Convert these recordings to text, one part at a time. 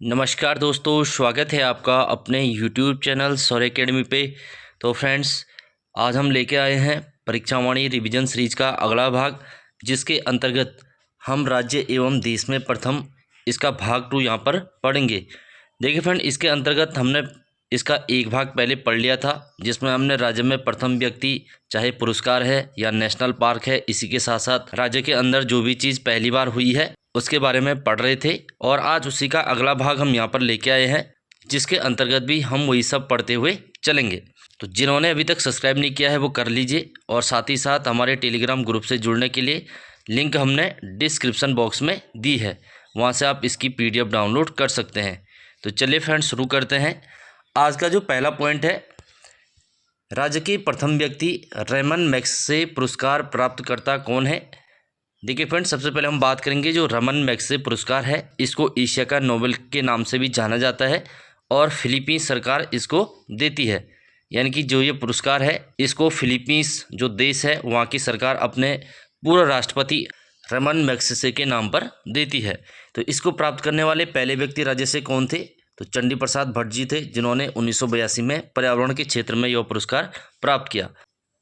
नमस्कार दोस्तों, स्वागत है आपका अपने YouTube चैनल सौर एकेडमी पे। तो फ्रेंड्स, आज हम लेके आए हैं परीक्षावाणी रिवीजन सीरीज का अगला भाग, जिसके अंतर्गत हम राज्य एवं देश में प्रथम इसका भाग 2 यहाँ पर पढ़ेंगे। देखिए फ्रेंड, इसके अंतर्गत हमने इसका एक भाग पहले पढ़ लिया था, जिसमें हमने राज्य में प्रथम व्यक्ति, चाहे पुरस्कार है या नेशनल पार्क है, इसी के साथ साथ राज्य के अंदर जो भी चीज़ पहली बार हुई है उसके बारे में पढ़ रहे थे। और आज उसी का अगला भाग हम यहाँ पर लेके आए हैं, जिसके अंतर्गत भी हम वही सब पढ़ते हुए चलेंगे। तो जिन्होंने अभी तक सब्सक्राइब नहीं किया है वो कर लीजिए, और साथ ही साथ हमारे टेलीग्राम ग्रुप से जुड़ने के लिए लिंक हमने डिस्क्रिप्शन बॉक्स में दी है, वहाँ से आप इसकी PDF डाउनलोड कर सकते हैं। तो चलिए फ्रेंड्स, शुरू करते हैं। आज का जो पहला पॉइंट है, राज्य के प्रथम व्यक्ति रेमन मैग्सेसे पुरस्कार प्राप्तकर्ता कौन है। देखिए फ्रेंड्स, सबसे पहले हम बात करेंगे जो रमन मैग्सेसे पुरस्कार है, इसको एशिया का नोबेल के नाम से भी जाना जाता है और फिलीपींस सरकार इसको देती है। यानी कि जो ये पुरस्कार है, इसको फिलीपींस जो देश है वहाँ की सरकार अपने पूर्व राष्ट्रपति रमन मैग्सेसे के नाम पर देती है। तो इसको प्राप्त करने वाले पहले व्यक्ति राज्य से कौन थे, तो चंडी प्रसाद भट्ट जी थे, जिन्होंने 1982 में पर्यावरण के क्षेत्र में यह पुरस्कार प्राप्त किया।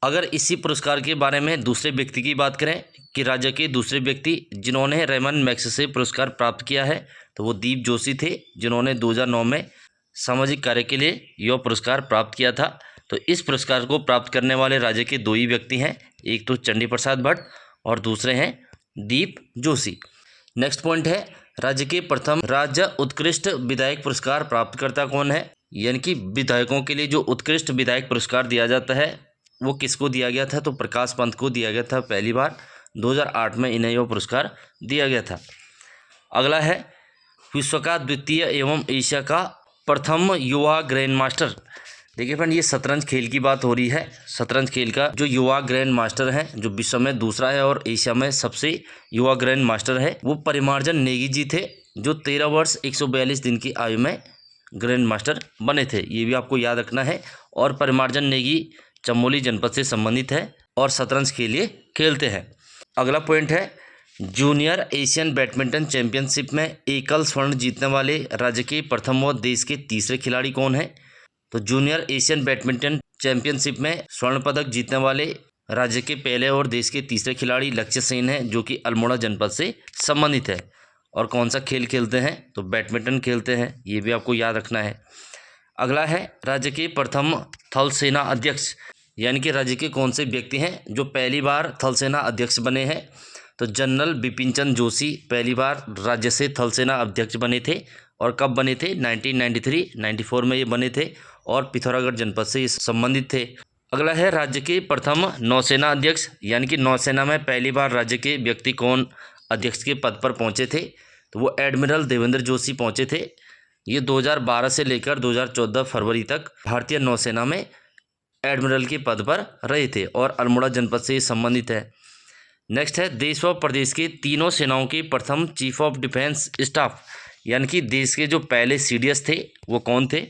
अगर इसी पुरस्कार के बारे में दूसरे व्यक्ति की बात करें कि राज्य के दूसरे व्यक्ति जिन्होंने रेमन मैग्सेसे पुरस्कार प्राप्त किया है, तो वो दीप जोशी थे, जिन्होंने 2009 में सामाजिक कार्य के लिए यह पुरस्कार प्राप्त किया था। तो इस पुरस्कार को प्राप्त करने वाले राज्य के दो ही व्यक्ति हैं, एक तो चंडी प्रसाद भट्ट और दूसरे हैं दीप जोशी। नेक्स्ट पॉइंट है, राज्य के प्रथम राज्य उत्कृष्ट विधायक पुरस्कार प्राप्तकर्ता कौन है। यानी कि विधायकों के लिए जो उत्कृष्ट विधायक पुरस्कार दिया जाता है वो किसको दिया गया था, तो प्रकाश पंत को दिया गया था पहली बार। 2008 में इन्हें यह पुरस्कार दिया गया था। अगला है, विश्व का द्वितीय एवं एशिया का प्रथम युवा ग्रैंड मास्टर। देखिए फ्रेंड, ये शतरंज खेल की बात हो रही है। शतरंज खेल का जो युवा ग्रैंड मास्टर है, जो विश्व में दूसरा है और एशिया में सबसे युवा ग्रैंड मास्टर है, वो परिमार्जन नेगी जी थे, जो 13 वर्ष 142 दिन की आयु में ग्रैंड मास्टर बने थे। ये भी आपको याद रखना है। और परिमार्जन नेगी चमोली जनपद से संबंधित है और शतरंज के लिए खेलते हैं। अगला पॉइंट है, जूनियर एशियन बैडमिंटन चैंपियनशिप में एकल स्वर्ण जीतने वाले राज्य के प्रथम व देश के तीसरे खिलाड़ी कौन है। तो जूनियर एशियन बैडमिंटन चैंपियनशिप में स्वर्ण पदक जीतने वाले राज्य के पहले और देश के तीसरे खिलाड़ी लक्ष्य सेन है, जो कि अल्मोड़ा जनपद से संबंधित है। और कौन सा खेल खेलते हैं, तो बैडमिंटन खेलते हैं। ये भी आपको याद रखना है। अगला है, राज्य के प्रथम थल सेना अध्यक्ष। यानी कि राज्य के कौन से व्यक्ति हैं जो पहली बार थल सेना अध्यक्ष बने हैं। तो जनरल बिपिन चंद्र जोशी पहली बार राज्य से थल सेना अध्यक्ष बने थे। और कब बने थे, 1993-94 में ये बने थे और पिथौरागढ़ जनपद से ये संबंधित थे। अगला है, राज्य के प्रथम नौसेना अध्यक्ष। यानी कि नौसेना में पहली बार राज्य के व्यक्ति कौन अध्यक्ष के पद पर पहुंचे थे, तो वो एडमिरल देवेंद्र जोशी पहुंचे थे। ये 2012 से लेकर 2014 फरवरी तक भारतीय नौसेना में एडमिरल के पद पर रहे थे और अल्मोड़ा जनपद से संबंधित है। नेक्स्ट है, देश व प्रदेश के तीनों सेनाओं के प्रथम चीफ ऑफ डिफेंस स्टाफ। यानी कि देश के जो पहले CDS थे वो कौन थे,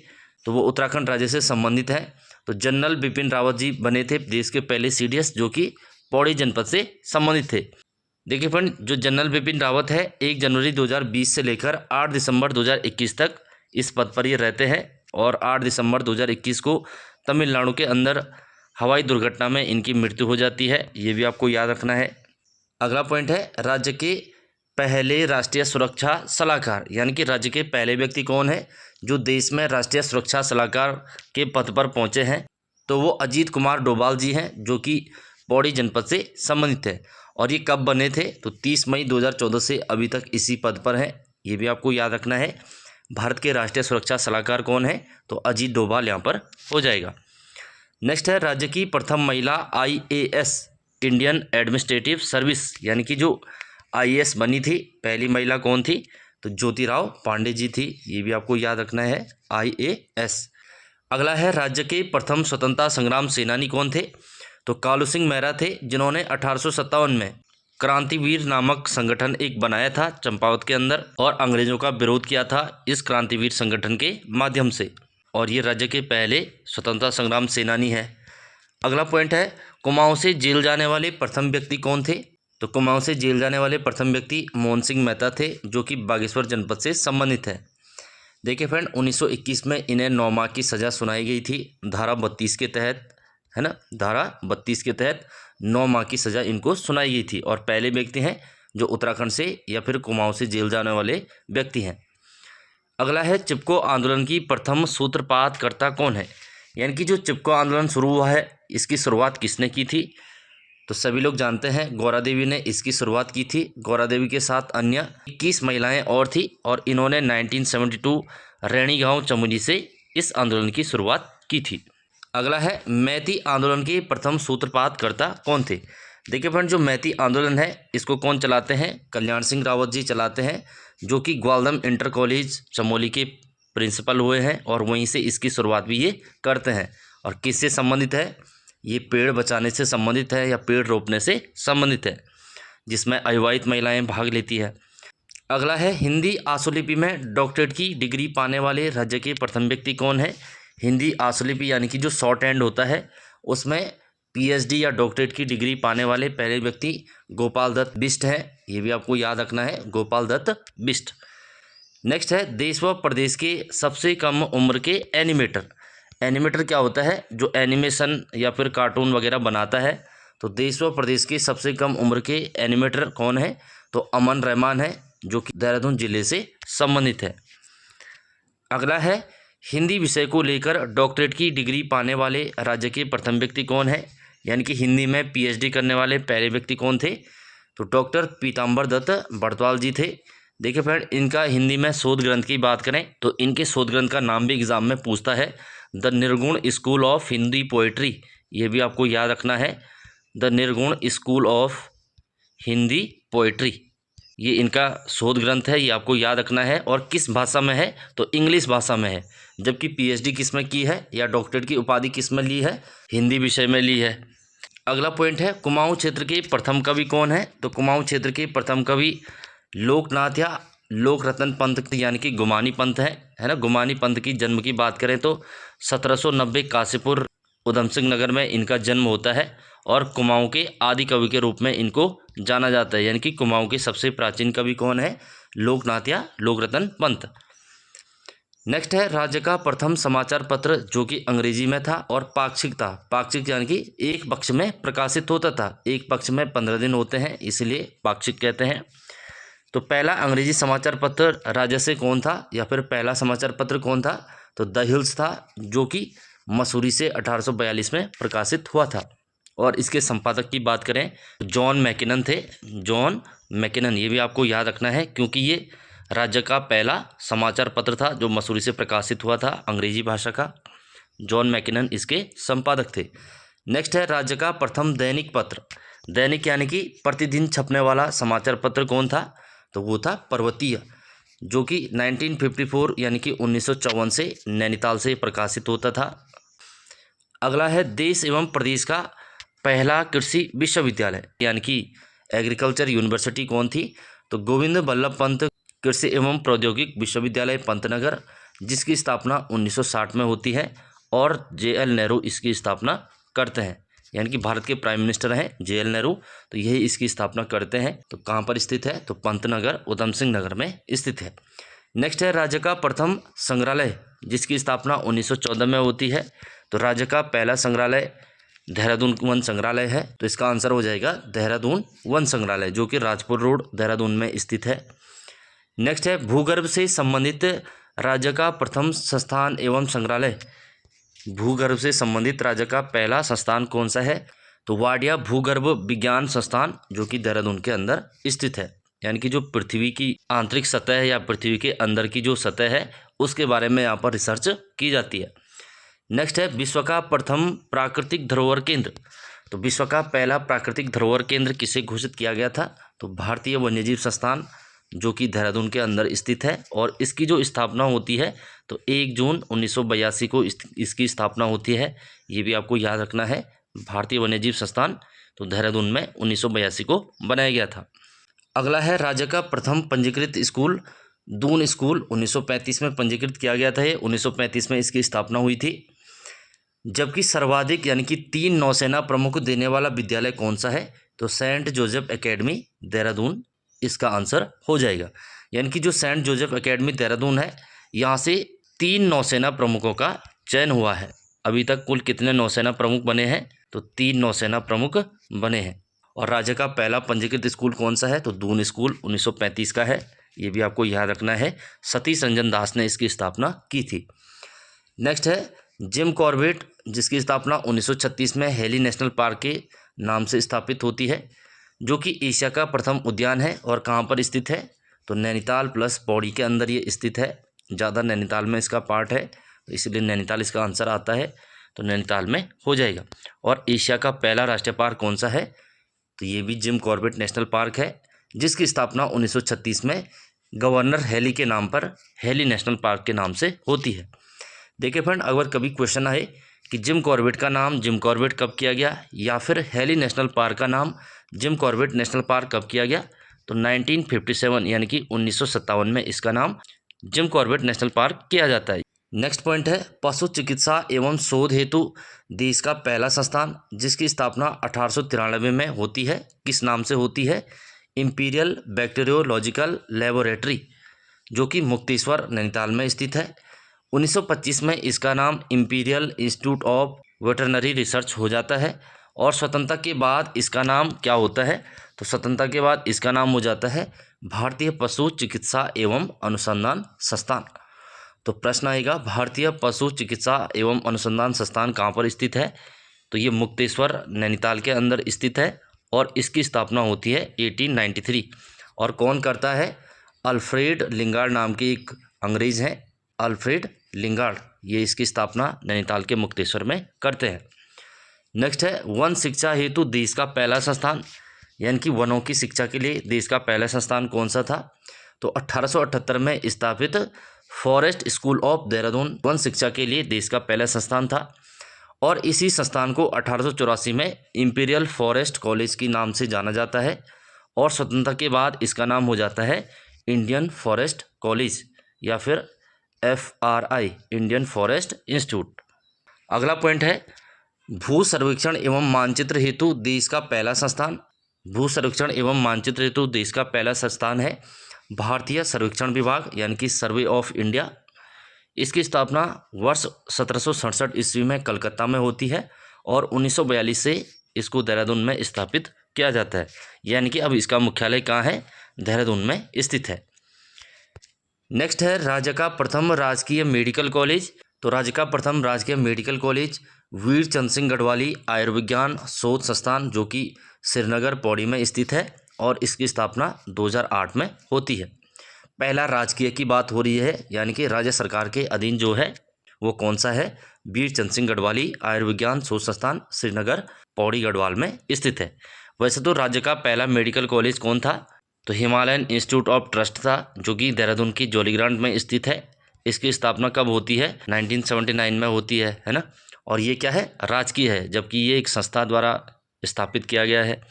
तो वो उत्तराखंड राज्य से संबंधित है। तो जनरल बिपिन रावत जी बने थे देश के पहले CDS, जो कि पौड़ी जनपद से संबंधित थे। देखिए फ्रेंड, जो जनरल बिपिन रावत है 1 जनवरी 2020 से लेकर 8 दिसंबर 2021 तक इस पद पर ये रहते हैं। और 8 दिसंबर 2021 को तमिलनाडु के अंदर हवाई दुर्घटना में इनकी मृत्यु हो जाती है। ये भी आपको याद रखना है। अगला पॉइंट है, राज्य के पहले राष्ट्रीय सुरक्षा सलाहकार। यानी कि राज्य के पहले व्यक्ति कौन है जो देश में राष्ट्रीय सुरक्षा सलाहकार के पद पर पहुंचे हैं, तो वो अजीत कुमार डोभाल जी हैं, जो कि पौड़ी जनपद से संबंधित है। और ये कब बने थे, तो 30 मई 2014 से अभी तक इसी पद पर हैं। ये भी आपको याद रखना है। भारत के राष्ट्रीय सुरक्षा सलाहकार कौन है, तो अजीत डोभाल यहाँ पर हो जाएगा। नेक्स्ट है, राज्य की प्रथम महिला IAS इंडियन एडमिनिस्ट्रेटिव सर्विस। यानी कि जो IAS बनी थी, पहली महिला कौन थी, तो ज्योतिराव पांडे जी थी। ये भी आपको याद रखना है, IAS। अगला है, राज्य के प्रथम स्वतंत्रता संग्राम सेनानी कौन थे, तो कालू सिंह मेहरा थे, जिन्होंने 1857 में क्रांतिवीर नामक संगठन एक बनाया था चंपावत के अंदर और अंग्रेजों का विरोध किया था इस क्रांतिवीर संगठन के माध्यम से। और ये राज्य के पहले स्वतंत्रता संग्राम सेनानी है। अगला पॉइंट है, कुमाऊं से जेल जाने वाले प्रथम व्यक्ति कौन थे, तो कुमाऊं से जेल जाने वाले प्रथम व्यक्ति मोहन सिंह मेहता थे, जो कि बागेश्वर जनपद से संबंधित है। देखिए फ्रेंड, 1921 में इन्हें 9 माह की सज़ा सुनाई गई थी धारा 32 के तहत, है ना। धारा 32 के तहत 9 माह की सज़ा इनको सुनाई गई थी और पहले व्यक्ति हैं जो उत्तराखंड से या फिर कुमाऊं से जेल जाने वाले व्यक्ति हैं। अगला है, चिपको आंदोलन की प्रथम सूत्रपातकर्ता कौन है। यानी कि जो चिपको आंदोलन शुरू हुआ है, इसकी शुरुआत किसने की थी। तो सभी लोग जानते हैं गौरा देवी ने इसकी शुरुआत की थी। गौरा देवी के साथ अन्य 21 महिलाएं और थी और इन्होंने 1972 रैणी गांव चमुनी से इस आंदोलन की शुरुआत की थी। अगला है, मैती आंदोलन के प्रथम सूत्रपातकर्ता कौन थे। देखिए फ्रेंड, जो मैती आंदोलन है इसको कौन चलाते हैं, कल्याण सिंह रावत जी चलाते हैं, जो कि ग्वालदम इंटर कॉलेज चमोली के प्रिंसिपल हुए हैं और वहीं से इसकी शुरुआत भी ये करते हैं। और किससे संबंधित है, ये पेड़ बचाने से संबंधित है या पेड़ रोपने से संबंधित है, जिसमें अविवाहित महिलाएं भाग लेती है। अगला है, हिंदी आशुलिपि में डॉक्टरेट की डिग्री पाने वाले राज्य के प्रथम व्यक्ति कौन है। हिंदी आशुलिपि यानी कि जो शॉर्ट हैंड होता है उसमें पीएचडी या डॉक्टरेट की डिग्री पाने वाले पहले व्यक्ति गोपाल दत्त बिष्ट हैं। ये भी आपको याद रखना है, गोपाल दत्त बिष्ट। नेक्स्ट है, देश व प्रदेश के सबसे कम उम्र के एनिमेटर। एनिमेटर क्या होता है, जो एनिमेशन या फिर कार्टून वगैरह बनाता है। तो देश व प्रदेश के सबसे कम उम्र के एनिमेटर कौन है, तो अमन रहमान है, जो कि देहरादून जिले से संबंधित है। अगला है, हिंदी विषय को लेकर डॉक्टरेट की डिग्री पाने वाले राज्य के प्रथम व्यक्ति कौन है। यानी कि हिंदी में पीएचडी करने वाले पहले व्यक्ति कौन थे, तो डॉक्टर पीताम्बर दत्त बड़तवाल जी थे। देखिए फ्रेंड, इनका हिंदी में शोध ग्रंथ की बात करें तो इनके शोध ग्रंथ का नाम भी एग्जाम में पूछता है, द निर्गुण स्कूल ऑफ हिंदी पोइट्री। ये भी आपको याद रखना है, द निर्गुण स्कूल ऑफ हिंदी पोइट्री, ये इनका शोध ग्रंथ है, ये आपको याद रखना है। और किस भाषा में है, तो इंग्लिश भाषा में है। जबकि पीएचडी किस में की है या डॉक्टरेट की उपाधि किस में ली है, हिंदी विषय में ली है। अगला पॉइंट है, कुमाऊं क्षेत्र के प्रथम कवि कौन है। तो कुमाऊं क्षेत्र के प्रथम कवि लोकनाथ या लोकरतन पंत यानी कि गुमानी पंत है ना। गुमानी पंत की जन्म की बात करें तो 1790 काशीपुर उधम सिंह नगर में इनका जन्म होता है और कुमाऊं के आदि कवि के रूप में इनको जाना जाता है। यानी कि कुमाऊं के सबसे प्राचीन कवि कौन है, लोकनाथ या लोकरतन पंत। नेक्स्ट है, राज्य का प्रथम समाचार पत्र जो कि अंग्रेजी में था और पाक्षिक था। पाक्षिक यानी कि एक पक्ष में प्रकाशित होता था, एक पक्ष में 15 दिन होते हैं, इसलिए पाक्षिक कहते हैं। तो पहला अंग्रेजी समाचार पत्र राज्य से कौन था या फिर पहला समाचार पत्र कौन था, तो द हिल्स था, जो कि मसूरी से 1842 में प्रकाशित हुआ था। और इसके संपादक की बात करें तो जॉन मैकिनन थे, जॉन मैकिनन। ये भी आपको याद रखना है क्योंकि ये राज्य का पहला समाचार पत्र था जो मसूरी से प्रकाशित हुआ था, अंग्रेजी भाषा का। जॉन मैकिनन इसके संपादक थे। नेक्स्ट है, राज्य का प्रथम दैनिक पत्र। दैनिक यानी कि प्रतिदिन छपने वाला समाचार पत्र कौन था, तो वो था पर्वतीय, जो कि 1954 यानी कि 1954 से नैनीताल से प्रकाशित होता था। अगला है, देश एवं प्रदेश का पहला कृषि विश्वविद्यालय यानी कि एग्रीकल्चर यूनिवर्सिटी कौन थी, तो गोविंद बल्लभ पंत कृषि एवं प्रौद्योगिक विश्वविद्यालय पंतनगर, जिसकी स्थापना 1960 में होती है और JL नेहरू इसकी स्थापना करते हैं। यानी कि भारत के प्राइम मिनिस्टर हैं JL नेहरू, तो यही इसकी स्थापना करते हैं। तो कहाँ पर स्थित है, तो पंतनगर उधम सिंह नगर में स्थित है। नेक्स्ट है, राज्य का प्रथम संग्रहालय जिसकी स्थापना 1914 में होती है। तो राज्य का पहला संग्रहालय देहरादून वन संग्रहालय है, तो इसका आंसर हो जाएगा देहरादून वन संग्रहालय, जो कि राजपुर रोड देहरादून में स्थित है। नेक्स्ट है, भूगर्भ से संबंधित राज्य का प्रथम संस्थान एवं संग्रहालय। भूगर्भ से संबंधित राज्य का पहला संस्थान कौन सा है, तो वाडिया भूगर्भ विज्ञान संस्थान, जो कि देहरादून के अंदर स्थित है। यानी कि जो पृथ्वी की आंतरिक सतह है या पृथ्वी के अंदर की जो सतह है उसके बारे में यहाँ पर रिसर्च की जाती है। नेक्स्ट है, विश्व का प्रथम प्राकृतिक धरोहर केंद्र। तो विश्व का पहला प्राकृतिक धरोहर केंद्र किसे घोषित किया गया था, तो भारतीय वन्यजीव संस्थान, जो कि देहरादून के अंदर स्थित है। और इसकी जो स्थापना होती है तो 1 जून 1982 को इसकी स्थापना होती है। ये भी आपको याद रखना है, भारतीय वन्यजीव संस्थान तो देहरादून में 1982 को बनाया गया था। अगला है, राज्य का प्रथम पंजीकृत स्कूल दून स्कूल 1935 में पंजीकृत किया गया था। ये 1935 में इसकी स्थापना हुई थी। जबकि सर्वाधिक यानी कि 3 नौसेना प्रमुख देने वाला विद्यालय कौन सा है, तो सेंट जोसेफ एकेडमी देहरादून इसका आंसर हो जाएगा। यानी कि जो सेंट जोसेफ एकेडमी देहरादून है यहाँ से 3 नौसेना प्रमुखों का चयन हुआ है। अभी तक कुल कितने नौसेना प्रमुख बने हैं? तो 3 नौसेना प्रमुख बने हैं। और राज्य का पहला पंजीकृत स्कूल कौन सा है? तो दून स्कूल 1935 का है। ये भी आपको याद रखना है। सतीश रंजन दास ने इसकी स्थापना की थी। नेक्स्ट है जिम कॉर्बेट, जिसकी स्थापना 1936 में हेली नेशनल पार्क के नाम से स्थापित होती है, जो कि एशिया का प्रथम उद्यान है। और कहाँ पर स्थित है? तो नैनीताल प्लस पौड़ी के अंदर ये स्थित है। ज़्यादा नैनीताल में इसका पार्ट है, इसलिए नैनीताल इसका आंसर आता है, तो नैनीताल में हो जाएगा। और एशिया का पहला राष्ट्रीय पार्क कौन सा है? तो ये भी जिम कॉर्बेट नेशनल पार्क है, जिसकी स्थापना 1936 में गवर्नर हेली के नाम पर हेली नेशनल पार्क के नाम से होती है। देखिए फ्रेंड, अगर कभी क्वेश्चन आए कि जिम कॉर्बेट का नाम जिम कॉर्बेट कब किया गया, या फिर हेली नेशनल पार्क का नाम जिम कॉर्बेट नेशनल पार्क कब किया गया, तो 1957 यानी कि 1957 में इसका नाम जिम कॉर्बेट नेशनल पार्क किया जाता है। नेक्स्ट पॉइंट है पशु चिकित्सा एवं शोध हेतु देश का पहला संस्थान, जिसकी स्थापना 1893 में होती है। किस नाम से होती है? इंपीरियल बैक्टीरियोलॉजिकल लेबोरेटरी, जो कि मुक्तेश्वर नैनीताल में स्थित है। 1925 में इसका नाम imperial institute of veterinary research हो जाता है। और स्वतंत्रता के बाद इसका नाम क्या होता है? तो स्वतंत्रता के बाद इसका नाम हो जाता है भारतीय पशु चिकित्सा एवं अनुसंधान संस्थान। तो प्रश्न आएगा भारतीय पशु चिकित्सा एवं अनुसंधान संस्थान कहाँ पर स्थित है? तो ये मुक्तेश्वर नैनीताल के अंदर स्थित है। और इसकी स्थापना होती है 1893। और कौन करता है? अल्फ्रेड लिंगार्ड नाम के एक अंग्रेज हैं, अल्फ्रेड लिंगार्ड, ये इसकी स्थापना नैनीताल के मुक्तेश्वर में करते हैं। नेक्स्ट है वन शिक्षा हेतु देश का पहला संस्थान, यानी कि वनों की शिक्षा के लिए देश का पहला संस्थान कौन सा था? तो 1878 में स्थापित forest school of Dehradun one शिक्षा के लिए देश का पहला संस्थान था। और इसी संस्थान को 1884 में इंपीरियल फॉरेस्ट कॉलेज के नाम से जाना जाता है। और स्वतंत्रता के बाद इसका नाम हो जाता है इंडियन फॉरेस्ट कॉलेज, या फिर FRI इंडियन फॉरेस्ट इंस्टीट्यूट। अगला पॉइंट है भू सर्वेक्षण एवं मानचित्र हेतु देश का पहला संस्थान। भू सर्वेक्षण एवं मानचित्र हेतु देश का पहला संस्थान है भारतीय सर्वेक्षण विभाग, यानी कि सर्वे ऑफ इंडिया। इसकी स्थापना वर्ष 1767 ईस्वी में कलकत्ता में होती है। और 1942 से इसको देहरादून में स्थापित किया जाता है, यानी कि अब इसका मुख्यालय कहाँ है? देहरादून में स्थित है। नेक्स्ट है राज्य का प्रथम राजकीय मेडिकल कॉलेज। तो राज्य का प्रथम राजकीय मेडिकल कॉलेज वीर चंद सिंह गढ़वाली आयुर्विज्ञान शोध संस्थान, जो कि श्रीनगर पौड़ी में स्थित है। और इसकी स्थापना 2008 में होती है। पहला राजकीय की बात हो रही है, यानी कि राज्य सरकार के अधीन जो है वो कौन सा है? वीर चंद सिंह गढ़वाली आयुर्विज्ञान शोध संस्थान श्रीनगर पौड़ी गढ़वाल में स्थित है। वैसे तो राज्य का पहला मेडिकल कॉलेज कौन था? तो हिमालयन इंस्टीट्यूट ऑफ ट्रस्ट था, जो कि देहरादून की जौलीग्रांट में स्थित है। इसकी स्थापना कब होती है? 1979 में होती है ना। और ये क्या है? राजकीय है, जबकि ये एक संस्था द्वारा स्थापित किया गया है।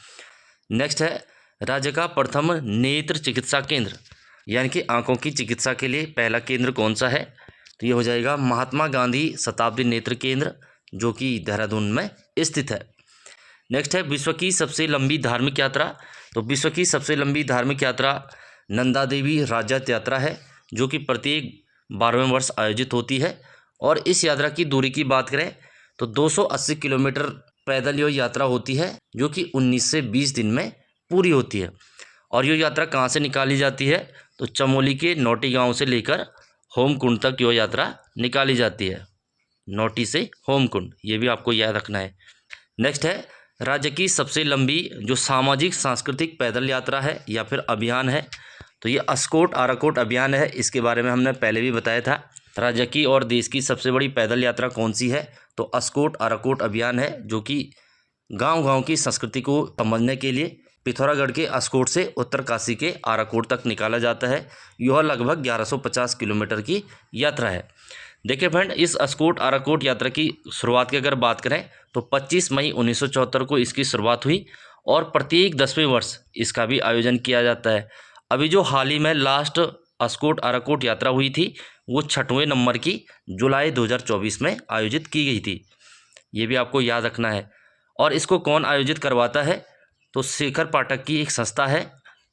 नेक्स्ट है राज्य का प्रथम नेत्र चिकित्सा केंद्र, यानी कि आंखों की चिकित्सा के लिए पहला केंद्र कौन सा है? तो ये हो जाएगा महात्मा गांधी शताब्दी नेत्र केंद्र, जो कि देहरादून में स्थित है। नेक्स्ट है विश्व की सबसे लंबी धार्मिक यात्रा। तो विश्व की सबसे लंबी धार्मिक यात्रा नंदा देवी राज्य यात्रा है, जो कि प्रत्येक 12वें वर्ष आयोजित होती है। और इस यात्रा की दूरी की बात करें तो 280 किलोमीटर पैदल ये यात्रा होती है, जो कि 19 से 20 दिन में पूरी होती है। और ये यात्रा कहाँ से निकाली जाती है? तो चमोली के नौटी गांव से लेकर होमकुंड तक ये यात्रा निकाली जाती है। नौटी से होमकुंड, ये भी आपको याद रखना है। नेक्स्ट है राज्य की सबसे लंबी जो सामाजिक सांस्कृतिक पैदल यात्रा है या फिर अभियान है, तो ये अस्कोट आराकोट अभियान है। इसके बारे में हमने पहले भी बताया था। राज्य की और देश की सबसे बड़ी पैदल यात्रा कौन सी है? तो अस्कोट आराकोट अभियान है, जो कि गांव-गांव की संस्कृति को समझने के लिए पिथौरागढ़ के अस्कोट से उत्तरकाशी के आराकोट तक निकाला जाता है। यह लगभग 1150 किलोमीटर की यात्रा है। देखिए फ्रेंड, इस अस्कोट आराकोट यात्रा की शुरुआत की अगर बात करें तो 25 मई 1974 को इसकी शुरुआत हुई और प्रत्येक 10वें वर्ष इसका भी आयोजन किया जाता है। अभी जो हाल ही में लास्ट अस्कोट आराकोट यात्रा हुई थी वो 6वें नंबर की जुलाई 2024 में आयोजित की गई थी। ये भी आपको याद रखना है। और इसको कौन आयोजित करवाता है? तो शेखर पाठक की एक संस्था है,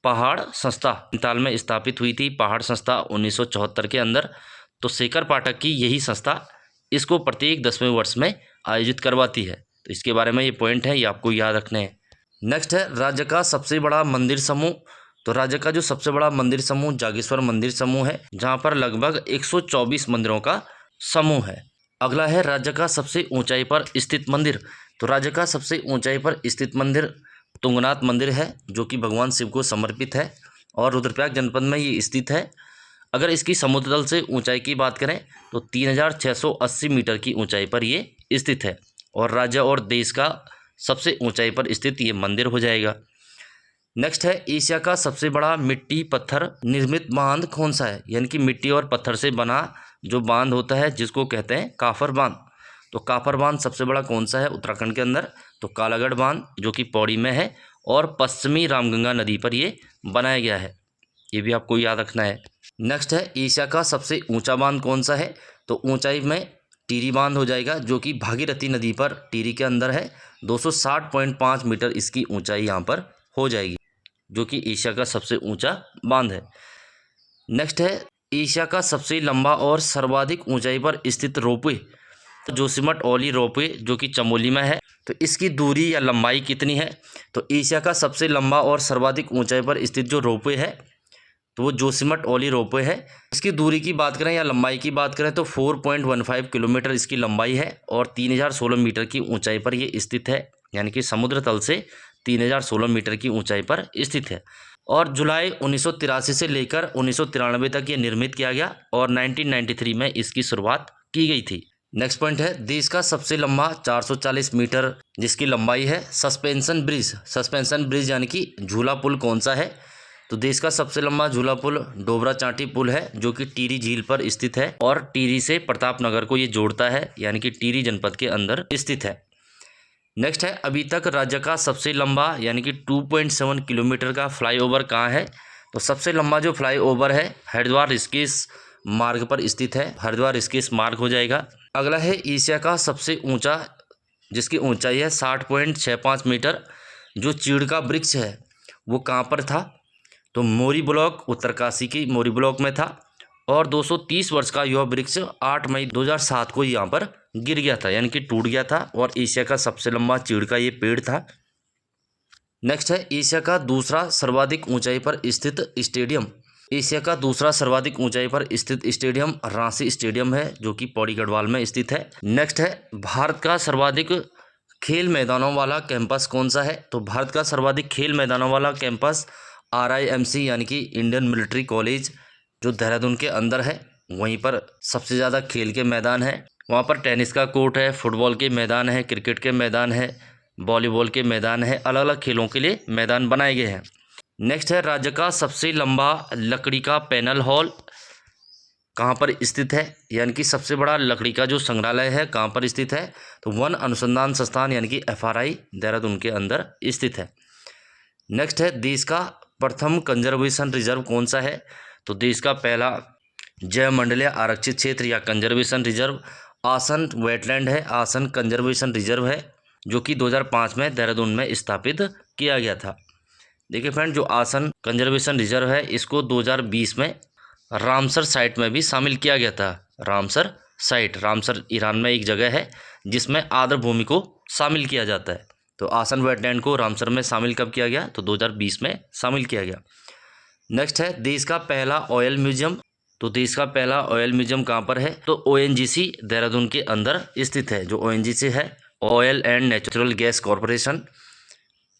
पहाड़ संस्था, नैनीताल में स्थापित हुई थी। पहाड़ संस्था 1974 के अंदर। तो शेखर पाठक की यही संस्था इसको प्रत्येक 10वें वर्ष में आयोजित करवाती है। तो इसके बारे में ये पॉइंट है, ये आपको याद रखने हैं। नेक्स्ट है राज्य का सबसे बड़ा मंदिर समूह। तो राज्य का जो सबसे बड़ा मंदिर समूह जागेश्वर मंदिर समूह है, जहाँ पर लगभग 124 मंदिरों का समूह है। अगला है राज्य का सबसे ऊंचाई पर स्थित मंदिर। तो राज्य का सबसे ऊंचाई पर स्थित मंदिर तुंगनाथ मंदिर है, जो कि भगवान शिव को समर्पित है और रुद्रप्रयाग जनपद में ये स्थित है। अगर इसकी समुद्र तल से ऊंचाई की बात करें तो 3680 मीटर की ऊंचाई पर ये स्थित है और राज्य और देश का सबसे ऊंचाई पर स्थित ये मंदिर हो जाएगा। नेक्स्ट है एशिया का सबसे बड़ा मिट्टी पत्थर निर्मित बांध कौन सा है, यानी कि मिट्टी और पत्थर से बना जो बांध होता है जिसको कहते हैं काफर बांध। तो काफर बांध सबसे बड़ा कौन सा है उत्तराखंड के अंदर, तो कालागढ़ बांध जो कि पौड़ी में है और पश्चिमी रामगंगा नदी पर ये बनाया गया है, ये भी आपको याद रखना है। नेक्स्ट है एशिया का सबसे ऊंचा बांध कौन सा है, तो ऊंचाई में टिहरी बांध हो जाएगा, जो कि भागीरथी नदी पर टिहरी के अंदर है। 260.5 मीटर इसकी ऊंचाई यहाँ पर हो जाएगी, जो कि एशिया का सबसे ऊंचा बांध है। नेक्स्ट है एशिया का सबसे लंबा और सर्वाधिक ऊंचाई पर स्थित रोपवे, जोशीमठ ओली रोपवे जो कि चमोली में है। तो इसकी दूरी या लंबाई कितनी है, तो एशिया का सबसे लंबा और सर्वाधिक ऊंचाई पर स्थित जो रोपवे है तो वो जोशीमठ ओली रोपवे है। इसकी दूरी की बात करें या लंबाई की बात करें तो 4.15 किलोमीटर इसकी लंबाई है और 3016 मीटर की ऊंचाई पर ये स्थित है, यानी कि समुद्र तल से 3016 मीटर की ऊंचाई पर स्थित है। और जुलाई 1983 से लेकर 1993 तक ये निर्मित किया गया और 1993 में इसकी शुरुआत की गई थी। नेक्स्ट पॉइंट है देश का सबसे लंबा 440 मीटर जिसकी लंबाई है सस्पेंशन ब्रिज। सस्पेंशन ब्रिज यानी कि झूला पुल कौन सा है, तो देश का सबसे लंबा झूला पुल डोबरा चांटी पुल है, जो कि टिहरी झील पर स्थित है और टिहरी से प्रतापनगर को ये जोड़ता है, यानी कि टिहरी जनपद के अंदर स्थित है। नेक्स्ट है अभी तक राज्य का सबसे लंबा यानी कि 2.7 किलोमीटर का फ्लाईओवर कहाँ है, तो सबसे लंबा जो फ्लाईओवर है हरिद्वार ऋषिकेश मार्ग पर स्थित है, हरिद्वार ऋषिकेश मार्ग हो जाएगा। अगला है एशिया का सबसे ऊंचा जिसकी ऊंचाई है 60.65 मीटर जो चीड़ का वृक्ष है वो कहाँ पर था, तो मोरी ब्लॉक उत्तरकाशी की मोरी ब्लॉक में था और 230 वर्ष का यह वृक्ष 8 मई 2007 को यहाँ पर गिर गया था, यानी कि टूट गया था और एशिया का सबसे लंबा चीड़ का ये पेड़ था। नेक्स्ट है एशिया का दूसरा सर्वाधिक ऊंचाई पर स्थित स्टेडियम। एशिया का दूसरा सर्वाधिक ऊंचाई पर स्थित स्टेडियम रांची स्टेडियम है, जो कि पौड़ी गढ़वाल में स्थित है। नेक्स्ट है भारत का सर्वाधिक खेल मैदानों वाला कैंपस कौन सा है, तो भारत का सर्वाधिक खेल मैदानों वाला कैंपस RIMC यानी कि इंडियन मिलिट्री कॉलेज जो देहरादून के अंदर है, वहीं पर सबसे ज़्यादा खेल के मैदान है। वहाँ पर टेनिस का कोर्ट है, फुटबॉल के मैदान है, क्रिकेट के मैदान है, वॉलीबॉल के मैदान है, अलग अलग खेलों के लिए मैदान बनाए गए हैं। नेक्स्ट है राज्य का सबसे लंबा लकड़ी का पैनल हॉल कहाँ पर स्थित है, यानी कि सबसे बड़ा लकड़ी का जो संग्रहालय है कहाँ पर स्थित है, तो वन अनुसंधान संस्थान यानी कि FRI देहरादून के अंदर स्थित है। नेक्स्ट है देश का प्रथम कंजर्वेशन रिजर्व कौन सा है, तो देश का पहला जैवमंडलीय आरक्षित क्षेत्र या कंजर्वेशन रिजर्व आसन वेटलैंड है, आसन कंजर्वेशन रिजर्व है, जो कि 2005 में देहरादून में स्थापित किया गया था। देखिए फ्रेंड, जो आसन कंजर्वेशन रिजर्व है इसको 2020 में रामसर साइट में भी शामिल किया गया था। रामसर साइट, रामसर ईरान में एक जगह है जिसमें आर्द्र भूमि को शामिल किया जाता है। तो आसन वेटलैंड को रामसर में शामिल कब किया गया, तो 2020 में शामिल किया गया। नेक्स्ट है देश का पहला ऑयल म्यूजियम। तो देश का पहला ऑयल म्यूजियम कहाँ पर है, तो ONGC देहरादून के अंदर स्थित है। जो ONGC है oil and natural gas corporation,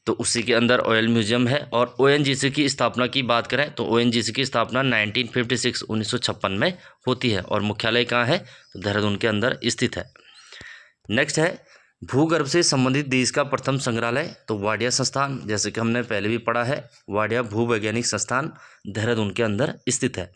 तो उसी के अंदर ऑयल म्यूजियम है। और ONGC की स्थापना की बात करें तो ONGC की स्थापना 1956 में होती है और मुख्यालय कहाँ है, तो देहरादून के अंदर स्थित है। नेक्स्ट है भूगर्भ से संबंधित देश का प्रथम संग्रहालय, तो वाडिया संस्थान, जैसे कि हमने पहले भी पढ़ा है, वाडिया भूवैज्ञानिक संस्थान देहरादून के अंदर स्थित है।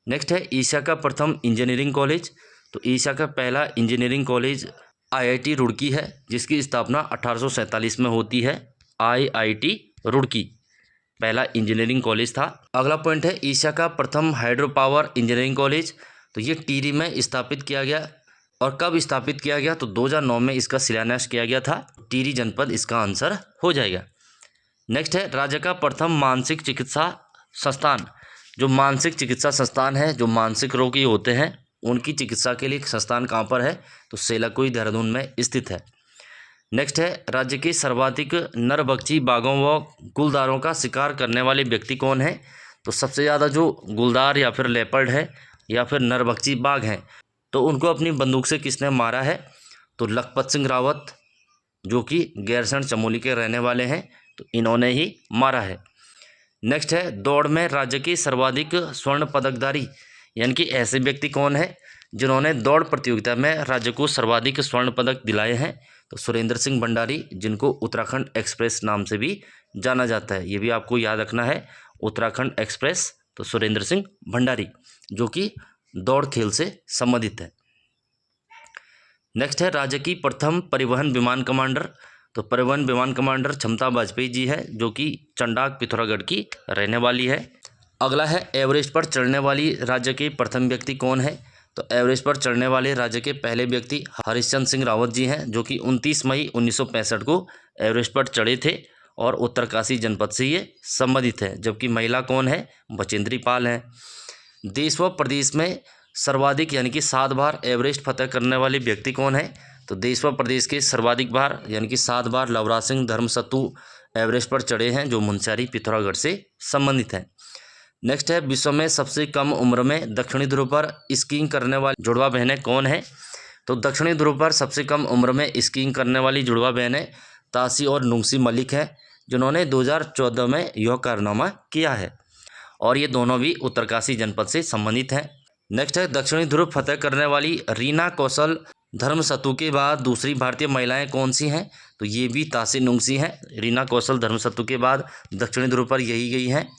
नेक्स्ट है एशिया का प्रथम इंजीनियरिंग कॉलेज। तो एशिया का पहला इंजीनियरिंग कॉलेज IIT रुड़की है, जिसकी स्थापना 1847 में होती है। IIT रुड़की पहला इंजीनियरिंग कॉलेज था। अगला पॉइंट है एशिया का प्रथम हाइड्रो पावर इंजीनियरिंग कॉलेज, तो ये टिहरी में स्थापित किया गया। और कब स्थापित किया गया, तो 2009 में इसका शिलान्यास किया गया था। टिहरी जनपद इसका आंसर हो जाएगा। नेक्स्ट है राज्य का प्रथम मानसिक चिकित्सा संस्थान। जो मानसिक चिकित्सा संस्थान है, जो मानसिक रोगी होते हैं उनकी चिकित्सा के लिए संस्थान कहाँ पर है? तो सेलाकुई देहरादून में स्थित है। नेक्स्ट है, राज्य के सर्वाधिक नरभक्षी बाघों व गुलदारों का शिकार करने वाले व्यक्ति कौन है? तो सबसे ज़्यादा जो गुलदार या फिर लेपर्ड है या फिर नरभक्षी बाघ हैं, तो उनको अपनी बंदूक से किसने मारा है? तो लखपत सिंह रावत, जो कि गैरसैंण चमोली के रहने वाले हैं, तो इन्होंने ही मारा है। नेक्स्ट है, दौड़ में राज्य के सर्वाधिक स्वर्ण पदकधारी यानी कि ऐसे व्यक्ति कौन है जिन्होंने दौड़ प्रतियोगिता में राज्य को सर्वाधिक स्वर्ण पदक दिलाए हैं? तो सुरेंद्र सिंह भंडारी, जिनको उत्तराखंड एक्सप्रेस नाम से भी जाना जाता है, ये भी आपको याद रखना है, उत्तराखंड एक्सप्रेस। तो सुरेंद्र सिंह भंडारी, जो कि दौड़ खेल से संबंधित है। नेक्स्ट है, राज्य की प्रथम परिवहन विमान कमांडर। तो परिवहन विमान कमांडर क्षमता वाजपेयी जी है, जो कि चंडाक पिथौरागढ़ की रहने वाली है। अगला है, एवरेस्ट पर चढ़ने वाली राज्य के प्रथम व्यक्ति कौन है? तो एवरेस्ट पर चढ़ने वाले राज्य के पहले व्यक्ति हरिश्चंद्र सिंह रावत जी हैं, जो कि 29 मई 1965 को एवरेस्ट पर चढ़े थे और उत्तरकाशी जनपद से ये संबंधित है। जबकि महिला कौन है? बचेंद्री पाल हैं। देश व प्रदेश में सर्वाधिक यानी कि 7 बार एवरेस्ट फतह करने वाले व्यक्ति कौन है? तो देश व प्रदेश के सर्वाधिक बार यानी कि 7 बार लवराज सिंह धर्मसतु एवरेस्ट पर चढ़े हैं, जो मुनस्यारी पिथौरागढ़ से संबंधित हैं। नेक्स्ट है, विश्व में सबसे कम उम्र में दक्षिणी ध्रुव पर स्कीइंग करने वाली जुड़वा बहनें कौन है? तो दक्षिणी ध्रुव पर सबसे कम उम्र में स्कीइंग करने वाली जुड़वा बहनें तासी और नुंगसी मलिक हैं, जिन्होंने 2014 में यह कारनामा किया है, और ये दोनों भी उत्तरकाशी जनपद से संबंधित हैं। नेक्स्ट है, दक्षिणी ध्रुव फतह करने वाली रीना कौशल धर्मसतु के बाद दूसरी भारतीय महिलाएं कौन सी हैं? तो ये भी तासी नुंगसी हैं। रीना कौशल धर्मसतु के बाद दक्षिणी ध्रुव पर यही गई हैं।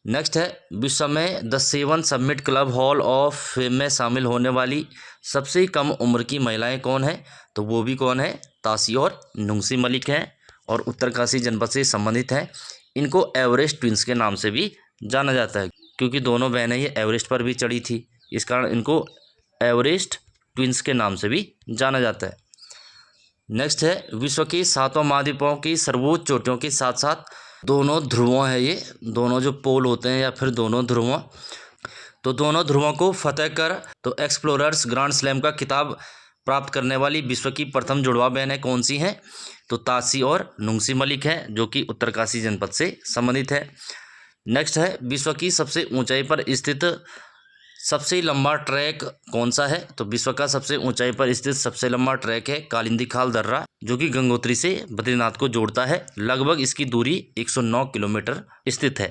नेक्स्ट है, विश्व में the 7 summit club hall of fame में शामिल होने वाली सबसे कम उम्र की महिलाएं कौन हैं? तो वो भी कौन है? तासी और नुंगसी मलिक हैं, और उत्तरकाशी जनपद से संबंधित हैं। इनको एवरेस्ट ट्विंस के नाम से भी जाना जाता है, क्योंकि दोनों बहनें ये एवरेस्ट पर भी चढ़ी थी, इस कारण इनको एवरेस्ट ट्विंस के नाम से भी जाना जाता है। नेक्स्ट है, विश्व के 7 महाद्वीपों की सर्वोच्च चोटियों के साथ साथ दोनों ध्रुवों है, ये दोनों जो पोल होते हैं या फिर दोनों ध्रुवों, तो दोनों ध्रुवों को फतह कर तो एक्सप्लोरर्स ग्रांड स्लैम का खिताब प्राप्त करने वाली विश्व की प्रथम जुड़वा बहनें कौन सी हैं? तो तासी और नुंगसी मलिक हैं, जो कि उत्तरकाशी जनपद से संबंधित है। नेक्स्ट है, विश्व की सबसे ऊंचाई पर स्थित सबसे लंबा ट्रैक कौन सा है? तो विश्व का सबसे ऊंचाई पर स्थित सबसे लंबा ट्रैक है कालिंदी खाल दर्रा, जो कि गंगोत्री से बद्रीनाथ को जोड़ता है। लगभग इसकी दूरी 109 किलोमीटर स्थित है।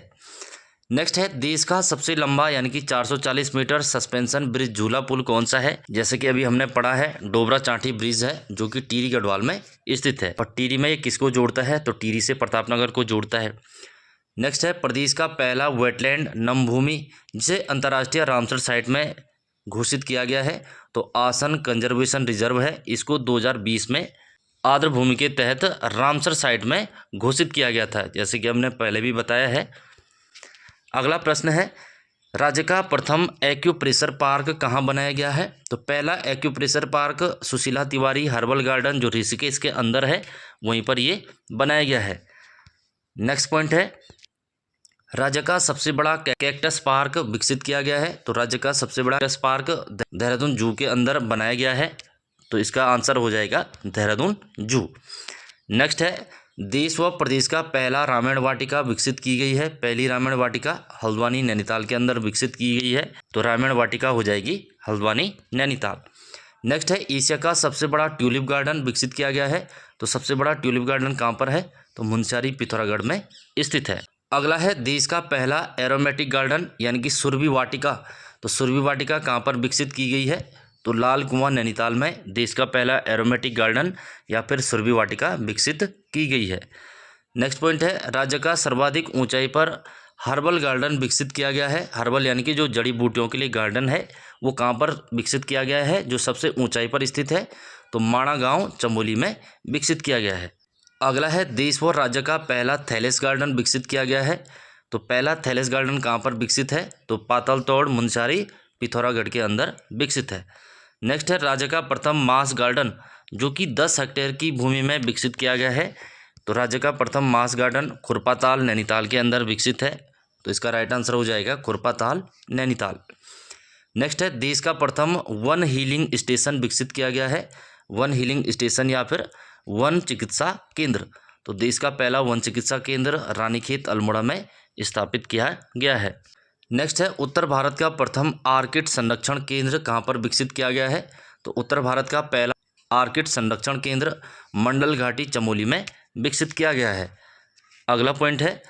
नेक्स्ट है, देश का सबसे लंबा यानी कि 440 मीटर सस्पेंशन ब्रिज झूला पुल कौन सा है? जैसे कि अभी हमने पढ़ा है, डोबरा चांठी ब्रिज है, जो कि टिहरी गढ़वाल में स्थित है। और टिहरी में ये किसको जोड़ता है? तो टिहरी से प्रतापनगर को जोड़ता है। नेक्स्ट है, प्रदेश का पहला वेटलैंड नमभूमि जिसे अंतर्राष्ट्रीय रामसर साइट में घोषित किया गया है, तो आसन कंजर्वेशन रिजर्व है। इसको 2020 में आर्द्र भूमि के तहत रामसर साइट में घोषित किया गया था, जैसे कि हमने पहले भी बताया है। अगला प्रश्न है, राज्य का प्रथम एक्यूप्रेशर पार्क कहाँ बनाया गया है? तो पहला acupressure park Sushila Tiwari herbal garden, जो ऋषिकेश के अंदर है, वहीं पर ये बनाया गया है। नेक्स्ट पॉइंट है, राज्य का सबसे बड़ा कैक्टस पार्क विकसित किया गया है। तो राज्य का सबसे बड़ा कैक्टस पार्क देहरादून जू के अंदर बनाया गया है, तो इसका आंसर हो जाएगा देहरादून जू। नेक्स्ट है, देश व प्रदेश का पहला रामायण वाटिका विकसित की गई है। पहली रामायण वाटिका हल्द्वानी नैनीताल के अंदर विकसित की गई है, तो रामायण वाटिका हो जाएगी हल्द्वानी नैनीताल। नेक्स्ट है, एशिया का सबसे बड़ा ट्यूलिप गार्डन विकसित किया गया है। तो सबसे बड़ा ट्यूलिप गार्डन कहाँ पर है? तो मुनस्यारी पिथौरागढ़ में स्थित है। अगला है, देश का पहला एरोमेटिक गार्डन यानी कि सुरभि वाटिका। तो सुरभि वाटिका कहाँ पर विकसित की गई है? तो लाल कुआं नैनीताल में देश का पहला एरोमेटिक गार्डन या फिर सुरभि वाटिका विकसित की गई है। नेक्स्ट पॉइंट है, राज्य का सर्वाधिक ऊंचाई पर हर्बल गार्डन विकसित किया गया है। हर्बल यानी कि जो जड़ी बूटियों के लिए गार्डन है, वो कहाँ पर विकसित किया गया है? जो सबसे ऊंचाई पर स्थित है, तो माणा गाँव चमोली में विकसित किया गया है। अगला है, देश व राज्य का पहला थैलेस गार्डन विकसित किया गया है। तो पहला थैलेस गार्डन कहाँ पर विकसित है? तो पातालतोड़ मुनस्यारी पिथौरागढ़ के अंदर विकसित है। नेक्स्ट है, राज्य का प्रथम मास गार्डन जो कि 10 हेक्टेयर की भूमि में विकसित किया गया है। तो राज्य का प्रथम मास गार्डन खुरपाताल नैनीताल के अंदर विकसित है, तो इसका राइट आंसर हो जाएगा खुरपाताल नैनीताल। नेक्स्ट है देश का प्रथम वन हीलिंग स्टेशन विकसित किया गया है। वन हीलिंग स्टेशन या फिर वन चिकित्सा केंद्र। तो देश का पहला वन चिकित्सा केंद्र रानीखेत अल्मोड़ा में स्थापित किया गया है। नेक्स्ट है उत्तर भारत का प्रथम आर्किड संरक्षण केंद्र कहाँ पर विकसित किया गया है। तो उत्तर भारत का पहला आर्किड संरक्षण केंद्र मंडल घाटी चमोली में विकसित किया गया है। अगला पॉइंट है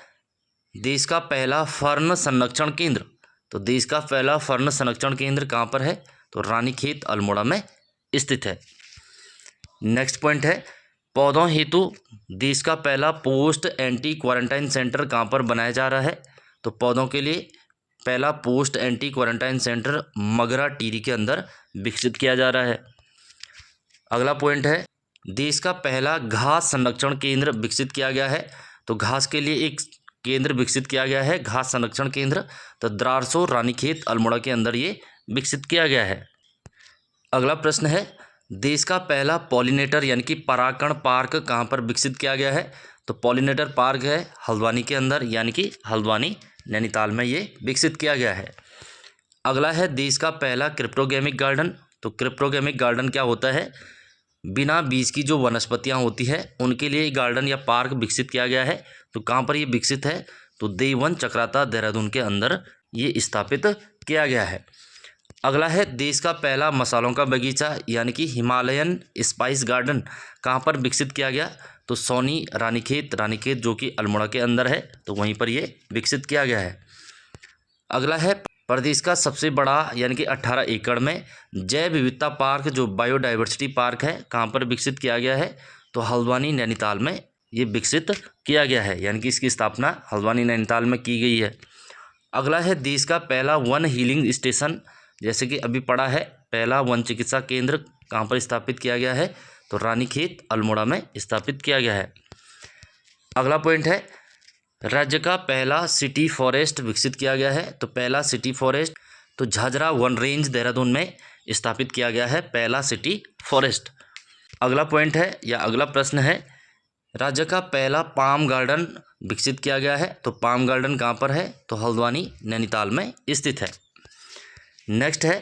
देश का पहला फर्न संरक्षण केंद्र। तो देश का पहला फर्न संरक्षण केंद्र कहाँ पर है। तो रानीखेत अल्मोड़ा में स्थित है। नेक्स्ट पॉइंट है पौधों हेतु देश का पहला पोस्ट एंटी क्वारंटाइन सेंटर कहाँ पर बनाया जा रहा है। तो पौधों के लिए पहला post anti quarantine centre Magra Tehri के अंदर विकसित किया जा रहा है। अगला पॉइंट है देश का पहला घास संरक्षण केंद्र विकसित किया गया है। तो घास के लिए एक केंद्र विकसित किया गया है, घास संरक्षण केंद्र। तो द्रारसो रानीखेत अल्मोड़ा के अंदर ये विकसित किया गया है। अगला प्रश्न है देश का पहला पॉलिनेटर यानी कि परागकण पार्क कहाँ पर विकसित किया गया है। तो पॉलिनेटर पार्क है हल्द्वानी के अंदर यानी कि हल्द्वानी नैनीताल में ये विकसित किया गया है। अगला है देश का पहला क्रिप्टोगेमिक गार्डन। तो क्रिप्टोगेमिक गार्डन क्या होता है, बिना बीज की जो वनस्पतियां होती है उनके लिए गार्डन या पार्क विकसित किया गया है। तो कहाँ पर ये विकसित है, तो देवन चक्राता देहरादून के अंदर ये स्थापित किया गया है। अगला है देश का पहला मसालों का बगीचा यानी कि हिमालयन स्पाइस गार्डन कहाँ पर विकसित किया गया। तो सोनी रानीखेत जो कि अल्मोड़ा के अंदर है, तो वहीं पर ये विकसित किया गया है। अगला है प्रदेश का सबसे बड़ा यानी कि 18 एकड़ में जैव विविधता पार्क जो बायोडाइवर्सिटी पार्क है कहाँ पर विकसित किया गया है। तो हल्द्वानी नैनीताल में ये विकसित किया गया है, यानी कि इसकी स्थापना हल्द्वानी नैनीताल में की गई है। अगला है देश का पहला वन हीलिंग स्टेशन, जैसे कि अभी पढ़ा है, पहला वन चिकित्सा केंद्र कहाँ पर स्थापित किया गया है। तो रानीखेत अल्मोड़ा में स्थापित किया गया है। अगला पॉइंट है राज्य का पहला सिटी फॉरेस्ट विकसित किया गया है। तो पहला सिटी फॉरेस्ट तो झाझरा वन रेंज देहरादून में स्थापित किया गया है, पहला सिटी फॉरेस्ट। अगला पॉइंट है या अगला प्रश्न है राज्य का पहला पाम गार्डन विकसित किया गया है। तो पाम गार्डन कहाँ पर है, तो हल्द्वानी नैनीताल में स्थित है। नेक्स्ट है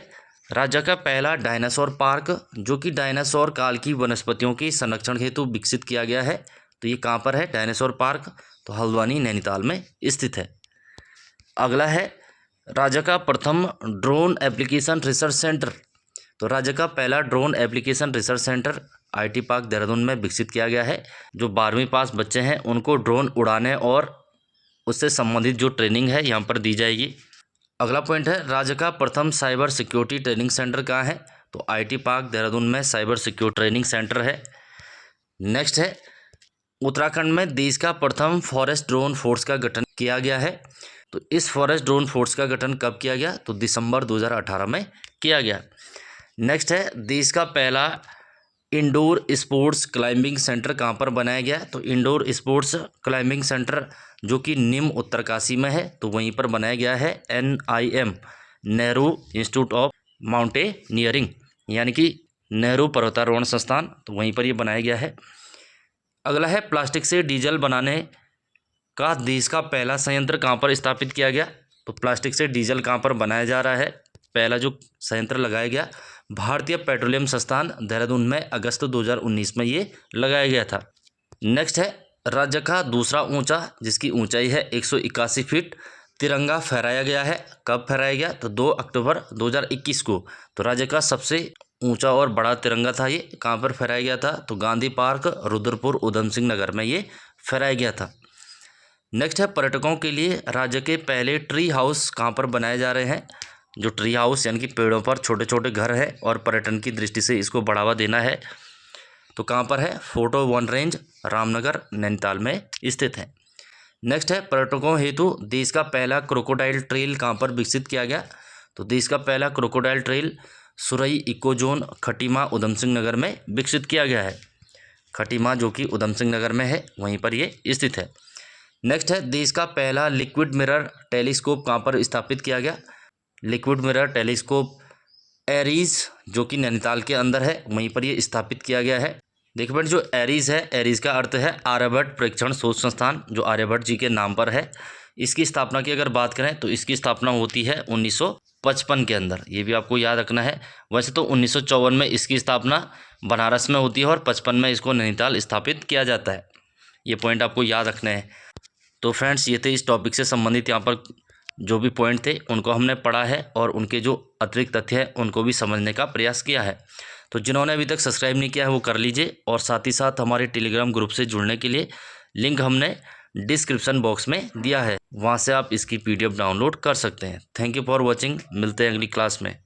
राज्य का पहला डायनासोर पार्क जो कि डायनासोर काल की वनस्पतियों के संरक्षण हेतु विकसित किया गया है। तो ये कहाँ पर है डायनासोर पार्क, तो हल्द्वानी नैनीताल में स्थित है। अगला है राज्य का प्रथम ड्रोन एप्लीकेशन रिसर्च सेंटर। तो राज्य का पहला drone application research centre IT park Dehradun में विकसित किया गया है। जो 12वीं पास बच्चे हैं उनको ड्रोन उड़ाने और उससे संबंधित जो ट्रेनिंग है यहाँ पर दी जाएगी। अगला पॉइंट है राज्य का प्रथम साइबर सिक्योरिटी ट्रेनिंग सेंटर कहाँ है। तो आईटी पार्क देहरादून में साइबर सिक्योरिटी ट्रेनिंग सेंटर है। नेक्स्ट है उत्तराखंड में देश का प्रथम फॉरेस्ट ड्रोन फोर्स का गठन किया गया है। तो इस फॉरेस्ट ड्रोन फोर्स का गठन कब किया गया, तो दिसंबर 2018 में किया गया। नेक्स्ट है देश का पहला इंडोर स्पोर्ट्स क्लाइंबिंग सेंटर कहाँ पर बनाया गया। तो इंडोर स्पोर्ट्स क्लाइंबिंग सेंटर जो कि निम उत्तरकाशी में है, तो वहीं पर बनाया गया है NIM Nehru institute of mountaineering यानी कि नेहरू पर्वतारोहण संस्थान, तो वहीं पर ये बनाया गया है। अगला है प्लास्टिक से डीजल बनाने का देश का पहला संयंत्र कहाँ पर स्थापित किया गया। तो प्लास्टिक से डीजल कहाँ पर बनाया जा रहा है, पहला जो संयंत्र लगाया गया भारतीय पेट्रोलियम संस्थान देहरादून में अगस्त 2019 में ये लगाया गया था। नेक्स्ट है राज्य का दूसरा ऊंचा जिसकी ऊंचाई है 181 फीट तिरंगा फहराया गया है। कब फहराया गया, तो 2 अक्टूबर 2021 को। तो राज्य का सबसे ऊंचा और बड़ा तिरंगा था, ये कहाँ पर फहराया गया था, तो गांधी पार्क रुद्रपुर उधम सिंह नगर में ये फहराया गया था। नेक्स्ट है पर्यटकों के लिए राज्य के पहले ट्री हाउस कहाँ पर बनाए जा रहे हैं। जो ट्री हाउस यानी कि पेड़ों पर छोटे छोटे घर है और पर्यटन की दृष्टि से इसको बढ़ावा देना है, तो कहाँ पर है, photo one range Ramnagar Nainital में स्थित है। नेक्स्ट है पर्यटकों हेतु देश का पहला क्रोकोडाइल ट्रेल कहाँ पर विकसित किया गया। तो देश का पहला crocodile trail Surai eco zone Khatima Udham Singh Nagar में विकसित किया गया है। खटीमा जो कि उधम सिंह नगर में है, वहीं पर ये स्थित है। नेक्स्ट है देश का पहला लिक्विड मिरर टेलीस्कोप कहाँ पर स्थापित किया गया। लिक्विड मिरर टेलीस्कोप एरीज जो कि नैनीताल के अंदर है, वहीं पर ये स्थापित किया गया है। देखिए फ्रेंड्स, जो एरीज है, एरीज का अर्थ है आर्यभट्ट परीक्षण शोध संस्थान, जो आर्यभट्ट जी के नाम पर है। इसकी स्थापना की अगर बात करें तो इसकी स्थापना होती है 1955 के अंदर, ये भी आपको याद रखना है। वैसे तो 1954 में इसकी स्थापना बनारस में होती है और 55 में इसको नैनीताल स्थापित किया जाता है। ये पॉइंट आपको याद रखने हैं। तो फ्रेंड्स, ये थे इस टॉपिक से संबंधित यहाँ पर जो भी पॉइंट थे उनको हमने पढ़ा है और उनके जो अतिरिक्त तथ्य हैं उनको भी समझने का प्रयास किया है। तो जिन्होंने अभी तक सब्सक्राइब नहीं किया है वो कर लीजिए, और साथ ही साथ हमारे टेलीग्राम ग्रुप से जुड़ने के लिए लिंक हमने डिस्क्रिप्शन बॉक्स में दिया है, वहाँ से आप इसकी PDF डाउनलोड कर सकते हैं। Thank you for watching. मिलते हैं अगली क्लास में।